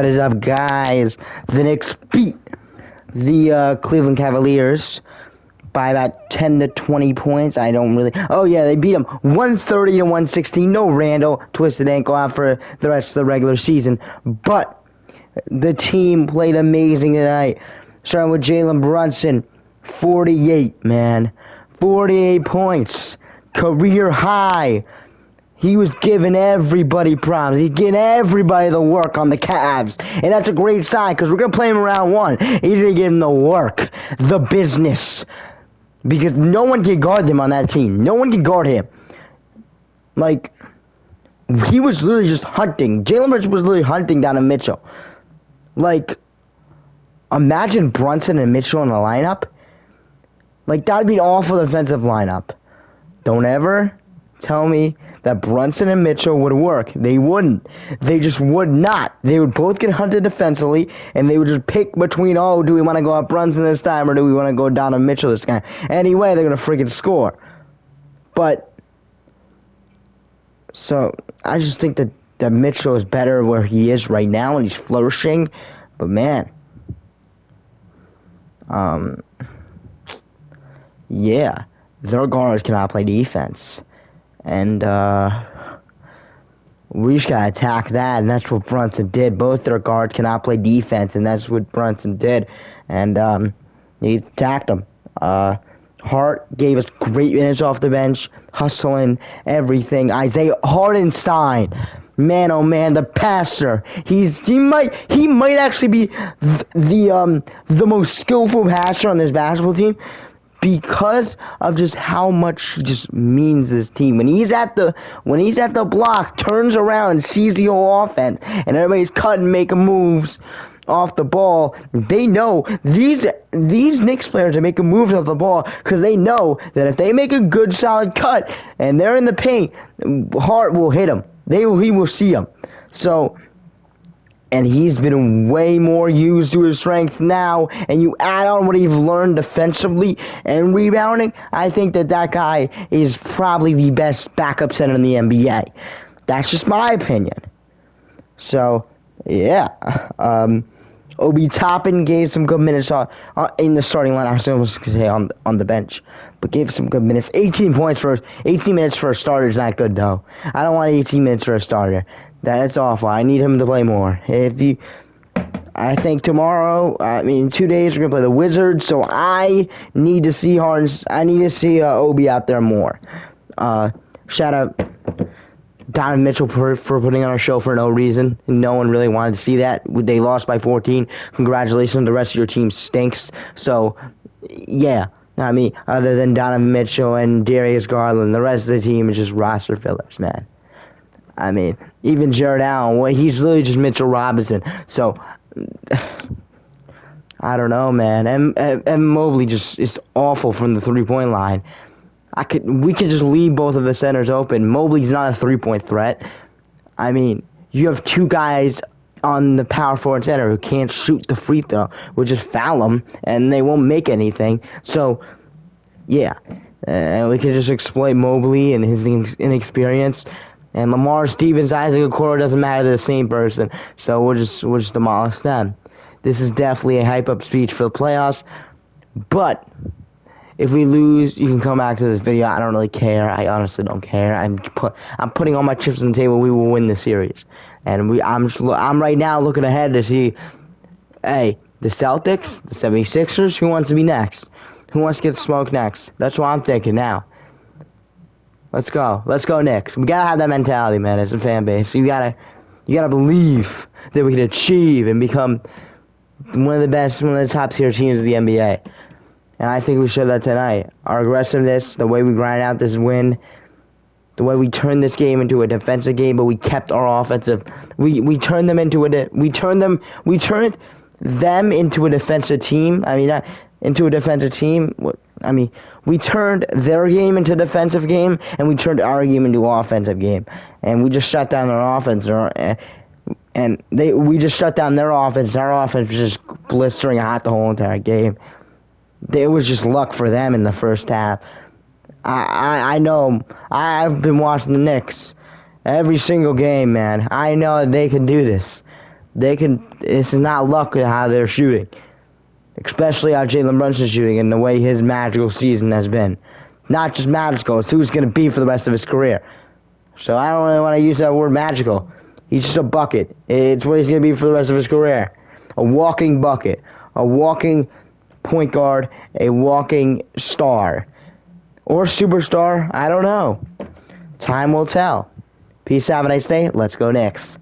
What is up, guys? The Knicks beat the Cleveland Cavaliers by about 10 to 20 points. They beat them 130 to 116. No Randall, twisted ankle out for the rest of the regular season. But the team played amazing tonight. Starting with Jalen Brunson, 48, man. 48 points. Career high. He was giving everybody problems. He's giving everybody the work on the Cavs. And that's a great sign because we're going to play him in round one. He's going to give him the work, the business. Because no one can guard him on that team. No one can guard him. Like, he was literally just hunting. Jalen Brunson was literally hunting down a Mitchell. Like, imagine Brunson and Mitchell in a lineup. Like, that would be an awful defensive lineup. Don't ever tell me that Brunson and Mitchell would work. They wouldn't. They just would not. They would both get hunted defensively, and they would just pick between, do we want to go up Brunson this time, or do we want to go down to Mitchell this time? Anyway, they're going to freaking score. But, so, I just think that Mitchell is better where he is right now, and he's flourishing. But, man, yeah, their guards cannot play defense. And we just gotta attack that, and that's what Brunson did. Both their guards cannot play defense, and that's what Brunson did. And he attacked them. Hart gave us great minutes off the bench, hustling everything. Isaiah Hartenstein, man, oh man, the passer. He might actually be the most skillful passer on this basketball team, because of just how much he just means this team. When he's at the block, turns around, sees the whole offense, and everybody's cutting, making moves off the ball. They know these Knicks players are making moves off the ball because they know that if they make a good solid cut and they're in the paint, Hart will hit them. He will see them. So. And he's been way more used to his strength now. And you add on what he's learned defensively and rebounding, I think that guy is probably the best backup center in the NBA. That's just my opinion. So, yeah. Obi Toppin gave some good minutes in the starting line. I was almost going to say on the bench. But gave some good minutes. 18 minutes for a starter is not good, though. I don't want 18 minutes for a starter. That's awful. I need him to play more. I think tomorrow, 2 days, we're going to play the Wizards, so I need to see Obi out there more. Shout out Donovan Mitchell for putting on a show for no reason. No one really wanted to see that. They lost by 14. Congratulations. The rest of your team stinks. So, yeah. Other than Donovan Mitchell and Darius Garland, the rest of the team is just roster fillers, man. Even Jared Allen, he's literally just Mitchell Robinson. So, I don't know, man. And Mobley just is awful from the three-point line. We could just leave both of the centers open. Mobley's not a three-point threat. You have two guys on the power forward center who can't shoot the free throw. We'll just foul them, and they won't make anything. So, yeah. We could just exploit Mobley and his inexperience. And Lamar Stevens, Isaac Okoro, doesn't matter, they're the same person. So we'll just demolish them. This is definitely a hype-up speech for the playoffs. But if we lose, you can come back to this video. I don't really care. I honestly don't care. I'm putting all my chips on the table. We will win the series. And I'm right now looking ahead to see, the Celtics, the 76ers, who wants to be next? Who wants to get smoked next? That's what I'm thinking now. Let's go, Knicks. We gotta have that mentality, man, as a fan base. You gotta believe that we can achieve and become one of the top tier teams of the NBA. And I think we showed that tonight. Our aggressiveness, the way we grind out this win, the way we turned this game into a defensive game, but we kept our offensive. We turned them into we turned them into a defensive team. Not into a defensive team. We turned their game into a defensive game, and we turned our game into an offensive game. And we just shut down their offense, we just shut down their offense. And our offense was just blistering hot the whole entire game. It was just luck for them in the first half. I know. I've been watching the Knicks every single game, man. I know that they can do this. This is not luck at how they're shooting. Especially how Jalen Brunson's shooting and the way his magical season has been. Not just magical, it's who he's going to be for the rest of his career. So I don't really want to use that word magical. He's just a bucket. It's what he's going to be for the rest of his career. A walking bucket. A walking point guard. A walking star. Or superstar. I don't know. Time will tell. Peace, have a nice day. Let's go Knicks.